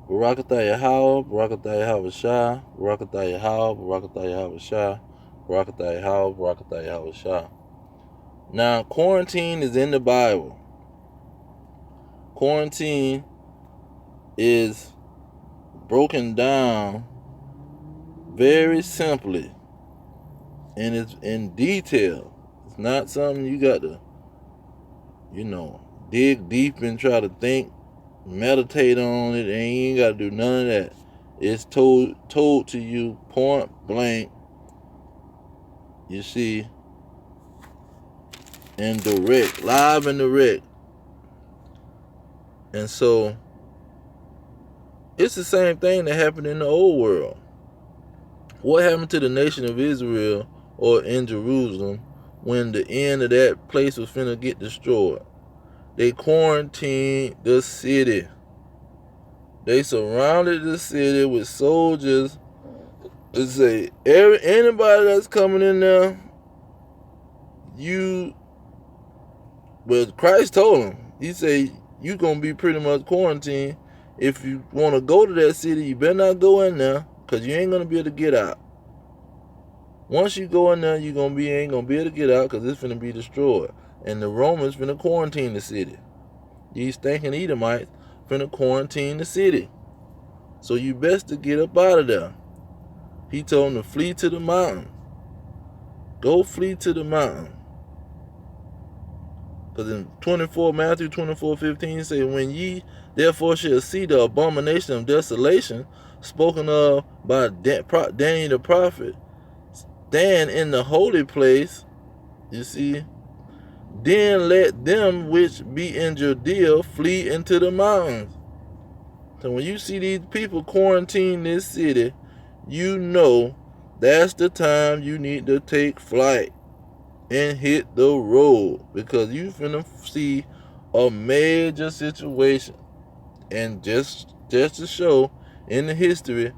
Barakatah Yahweh, Barakatah Yahweh Shah, Barakatah Yahweh, Barakatah Yahweh Shah, Barakatah Yahweh, Barakatah Yahweh Shah. Now, quarantine is in the Bible. Quarantine is broken down very simply, and it's in detail. It's not something you got to, dig deep and try to think, meditate on it, and you ain't got to do none of that. It's told to you point blank. You see, and direct, live and direct. And so it's the same thing that happened in the old world. What happened to the nation of Israel or in Jerusalem when the end of that place was finna get destroyed? They quarantined the city. They surrounded the city with soldiers to say, anybody that's coming in there, Christ told him, he said, you gonna be pretty much quarantined. If you want to go to that city, you better not go in there, because you ain't gonna be able to get out. Once you go in there, ain't gonna be able to get out, because it's finna be destroyed. And the Romans finna quarantine the city. These stinking Edomites finna quarantine the city. So you best to get up out of there. He told them to flee to the mountain. Go flee to the mountain. Because in Matthew 24:15 say, when ye therefore shall see the abomination of desolation spoken of by Daniel the prophet, stand in the holy place, you see, then let them which be in Judea flee into the mountains. So when you see these people quarantine this city, you know that's the time you need to take flight and hit the road, because you finna see a major situation. And just to show in the history,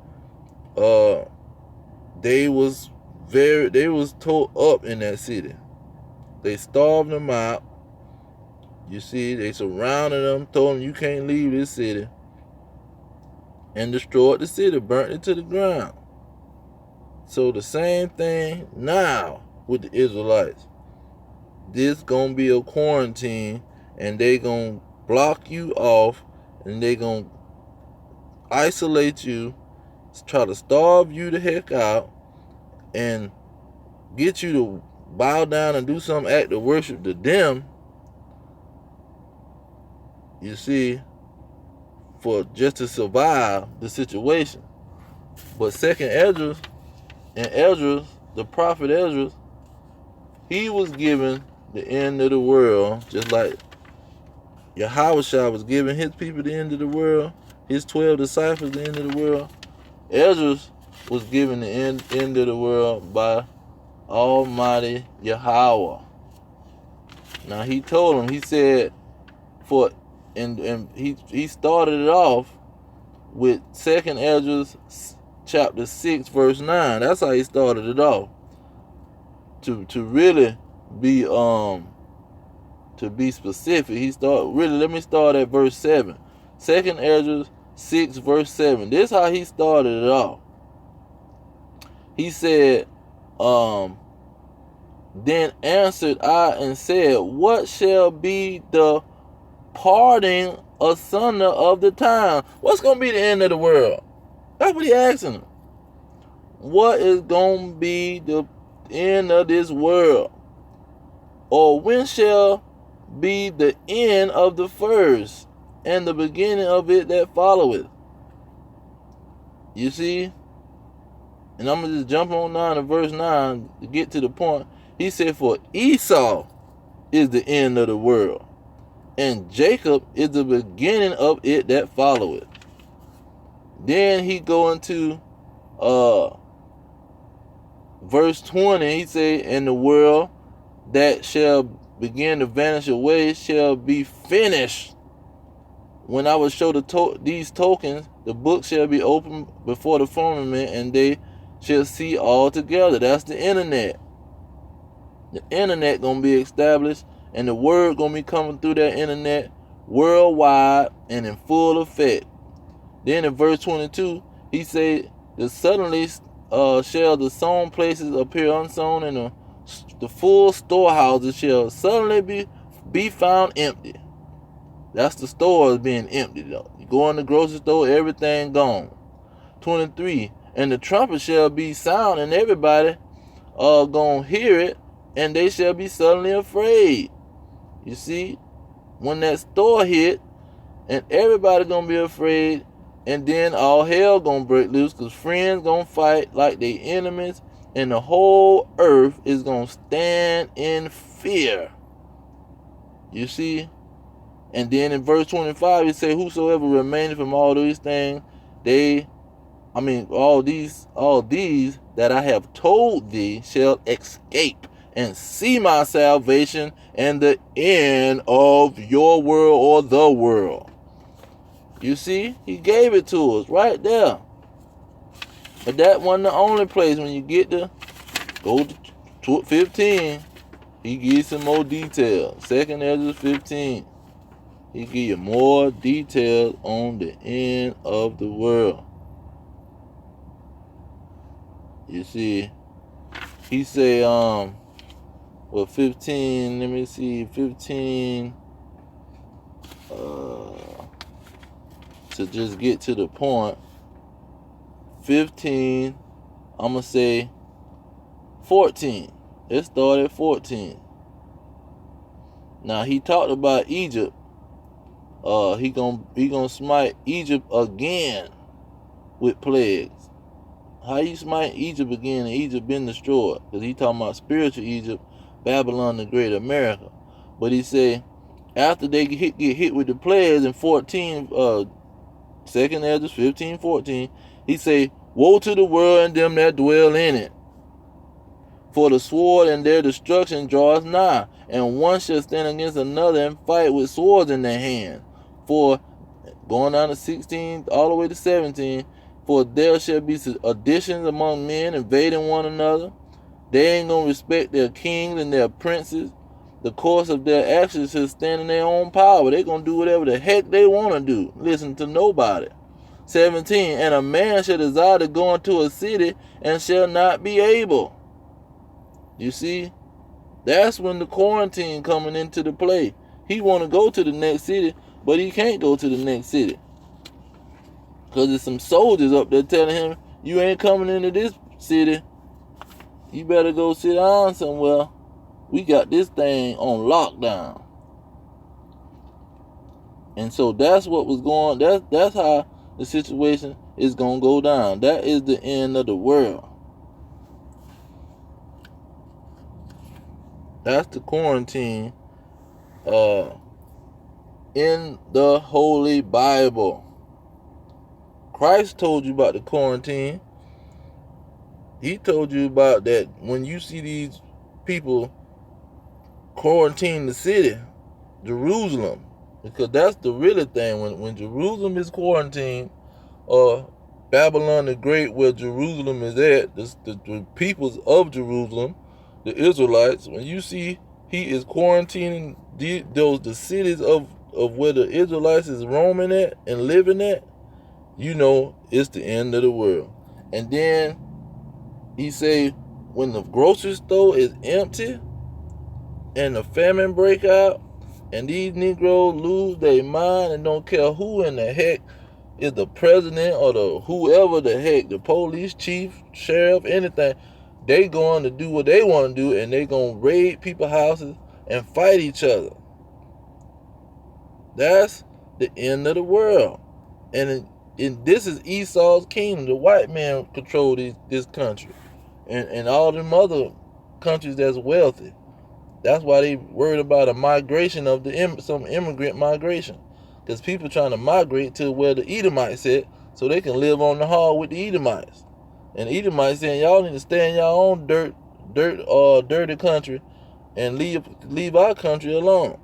they was tore up in that city. They starved them out. You see, they surrounded them, told them you can't leave this city, and destroyed the city, burnt it to the ground. So the same thing now with the Israelites. This gonna be a quarantine, and they gonna block you off, and they gonna isolate you, try to starve you the heck out, and get you to bow down and do some act of worship to them. You see, for just to survive the situation. But second Esdras, the prophet Esdras, he was given the end of the world, just like Yahushua was giving his people the end of the world, his 12 disciples the end of the world. Esdras was given the end of the world by Almighty Yahweh. Now he told him, he said, and he started it off with second Esdras chapter 6 verse 9. That's how he started it off. To really be to be specific, let me start at verse 7. Second Esdras 6 verse 7. This is how he started it off. He said, then answered I and said, what shall be the parting asunder of the time? What's going to be the end of the world? That's what he asking him. What is going to be the end of this world? Or when shall be the end of the first, and the beginning of it that followeth? You see? And I'm going to just jump on down to verse 9 to get to the point. He said, for Esau is the end of the world, and Jacob is the beginning of it that followeth. Then he go into verse 20. He say, and the world that shall begin to vanish away shall be finished. When I will show these tokens, the book shall be opened before the firmament, and they shall see all together. That's the internet. The internet gonna be established, and the word gonna be coming through that internet worldwide and in full effect. Then in verse 22, he said, "The suddenly shall the sown places appear unsown, and the full storehouses shall suddenly be found empty." That's the stores being empty though. You go in the grocery store, everything gone. 23, "And the trumpet shall be sound, and everybody gonna hear it, and they shall be suddenly afraid." You see, when that store hit, and everybody gonna be afraid, and then all hell gonna break loose, because friends gonna fight like they enemies, and the whole earth is gonna stand in fear. You see? And then in verse 25, he say, "Whosoever remaineth from all these things, all these that I have told thee shall escape and see my salvation and the end of your world," or the world. You see, he gave it to us right there. But that wasn't the only place. When you get to go to 15, he gives some more details. 2nd Ezra 15. He give you more details on the end of the world. You see, he say, 15, let me see, 15, to just get to the point, 15, I'm going to say 14. Let's start at 14. Now, he talked about Egypt. He gonna smite Egypt again with plagues. How you smite Egypt again and Egypt been destroyed? Because he talking about spiritual Egypt, Babylon the Great, America. But he say, after they get hit with the plagues in 14, 2nd Ezra 15, 14, he say, "Woe to the world and them that dwell in it. For the sword and their destruction draws nigh, and one shall stand against another and fight with swords in their hand. For," going down to 16 all the way to 17, "for there shall be additions among men, invading one another. They ain't gonna respect their kings and their princes. The course of their actions shall stand in their own power." They gonna do whatever the heck they want to do. Listen to nobody. 17, "And a man shall desire to go into a city and shall not be able." You see, that's when the quarantine coming into the play. He want to go to the next city, but he can't go to the next city, because there's some soldiers up there telling him, "You ain't coming into this city. You better go sit down somewhere. We got this thing on lockdown." And so that's what was going. That's how the situation is gonna go down. That is the end of the world. That's the quarantine in the Holy Bible. Christ told you about the quarantine. He told you about that when you see these people quarantine the city, Jerusalem, because that's the really thing. When Jerusalem is quarantined, or Babylon the Great, where Jerusalem is at, the peoples of Jerusalem, the Israelites, when you see he is quarantining the cities of where the Israelites is roaming at and living at, you know it's the end of the world. And then he say, when the grocery store is empty and the famine break out and these Negroes lose their mind and don't care who in the heck is the president or the whoever the heck, the police chief, sheriff, anything, they going to do what they want to do, and they going to raid people's houses and fight each other. That's the end of the world. And this is Esau's kingdom. The white man control this country. And all them other countries that's wealthy. That's why they worried about a migration of some immigrant migration. Because people trying to migrate to where the Edomites at, so they can live on the hall with the Edomites. And the Edomites saying, y'all need to stay in y'all own dirty country and leave our country alone.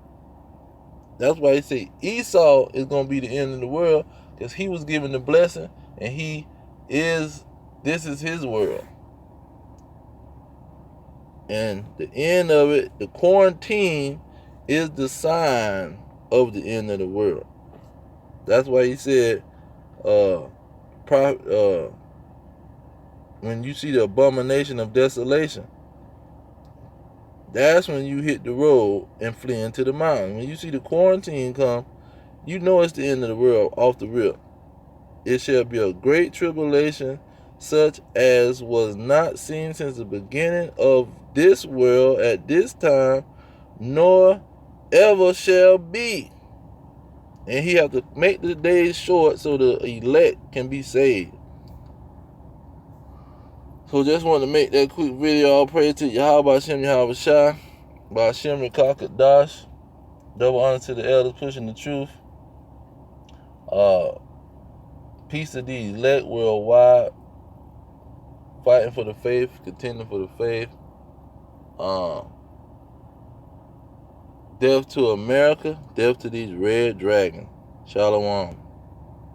That's why they say Esau is going to be the end of the world, because he was given the blessing, and this is his world. And the end of it, the quarantine, is the sign of the end of the world. That's why he said, when you see the abomination of desolation, that's when you hit the road and flee into the mountain. When you see the quarantine come, you know it's the end of the world off the rip. It shall be a great tribulation, such as was not seen since the beginning of this world at this time, nor ever shall be. And he have to make the days short so the elect can be saved. So just want to make that quick video. All praise to Yahweh Hashem Yahweh Shai, by Hashem Rekakadash. Double honor to the elders pushing the truth. Peace to these elect worldwide, fighting for the faith, contending for the faith. Death to America, death to these red dragons. Shalom.